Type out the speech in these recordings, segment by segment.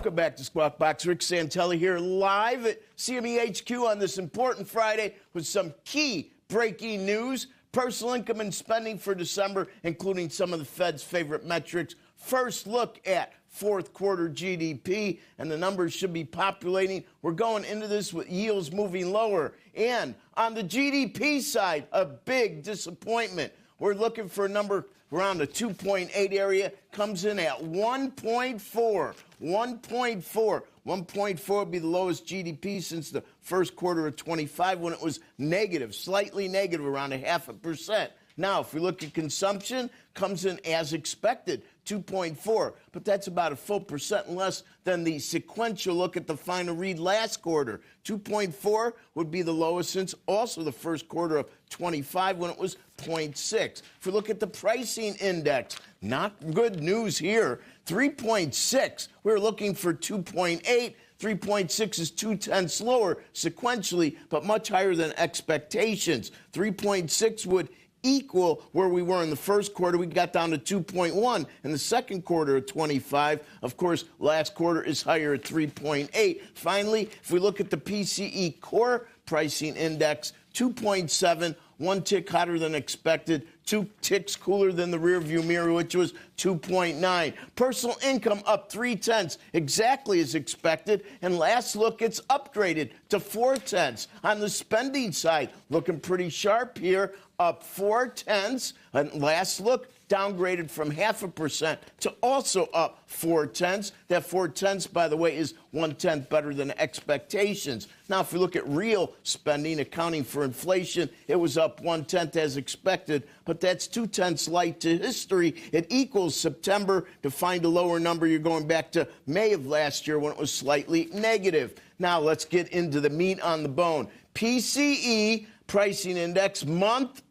Welcome back to Squawk Box. Rick Santelli here live at CME HQ on this important Friday with some key breaking news. Personal income and spending for December, including some of the Fed's favorite metrics. First look at fourth quarter GDP, and the numbers should be populating. We're going into this with yields moving lower. And on the GDP side, a big disappointment. We're looking for a number around the 2.8 area, comes in at 1.4. 1.4. 1.4 would be the lowest GDP since the first quarter of 25 when it was negative, slightly negative, around 0.5%. Now, if we look at consumption, comes in as expected, 2.4, but that's about a full percent less than the sequential look at the final read last quarter. 2.4 would be the lowest since also the first quarter of 25 when it was 0.6. If we look at the pricing index, not good news here. 3.6. We were looking for 2.8. 3.6 is 0.2 lower sequentially, but much higher than expectations. 3.6 would equal where we were in the first quarter. We got down to 2.1 in the second quarter of 25. Of course, last quarter is higher at 3.8. Finally, if we look at the PCE core pricing index, 2.7, one tick hotter than expected, 2 ticks cooler than the rearview mirror, which was 2.9. Personal income up 0.3, exactly as expected. And last look, it's upgraded to 0.4. On the spending side, looking pretty sharp here, up 0.4. And last look, downgraded from 0.5% to also up 0.4. That 0.4, by the way, is 1/10 better than expectations. Now, if we look at real spending, accounting for inflation, it was up 1/10 as expected, but that's 0.2 light to history. It equals September. To find a lower number, you're going back to May of last year when it was slightly negative. Now, let's get into the meat on the bone. PCE pricing index month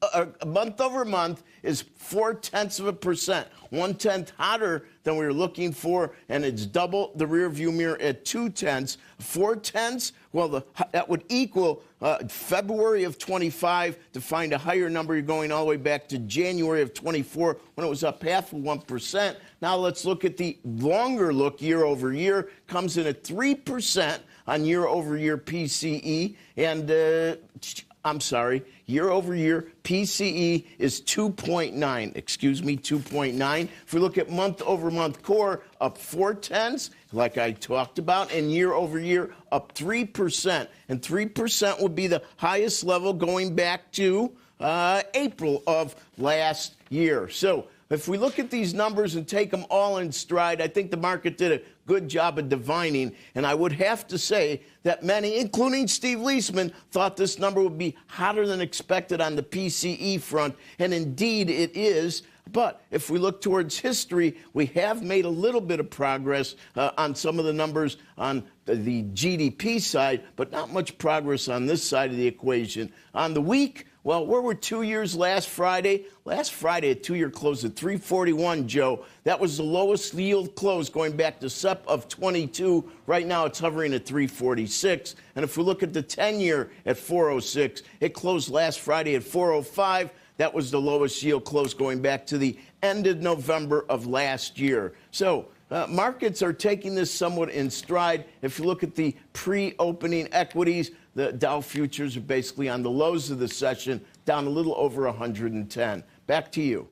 over month is 0.4%, 1/10 hotter than we were looking for, and it's double the rear view mirror at 0.2. 0.4, well, that would equal February of 25. To find a higher number, you're going all the way back to January of 24 when it was up 0.5%. Now let's look at the longer look year over year. Comes in at 3% on year over year PCE, and I'm sorry, year over year, PCE is 2.9. Excuse me, 2.9. If we look at month over month core, up 0.4, like I talked about, and year over year, up 3%. And 3% would be the highest level going back to April of last year. So if we look at these numbers and take them all in stride, I think the market did a good job of divining. And I would have to say that many, including Steve Leisman, thought this number would be hotter than expected on the PCE front. And indeed it is. But if we look towards history, we have made a little bit of progress on some of the numbers on the GDP side, but not much progress on this side of the equation. On the week, well, where were 2 years last Friday? Last Friday, a 2-year close at 341, Joe. That was the lowest yield close going back to SEP of 22. Right now, it's hovering at 346. And if we look at the 10-year at 406, it closed last Friday at 405. That was the lowest yield close going back to the end of November of last year. So markets are taking this somewhat in stride. If you look at the pre-opening equities, the Dow futures are basically on the lows of the session, down a little over 110. Back to you.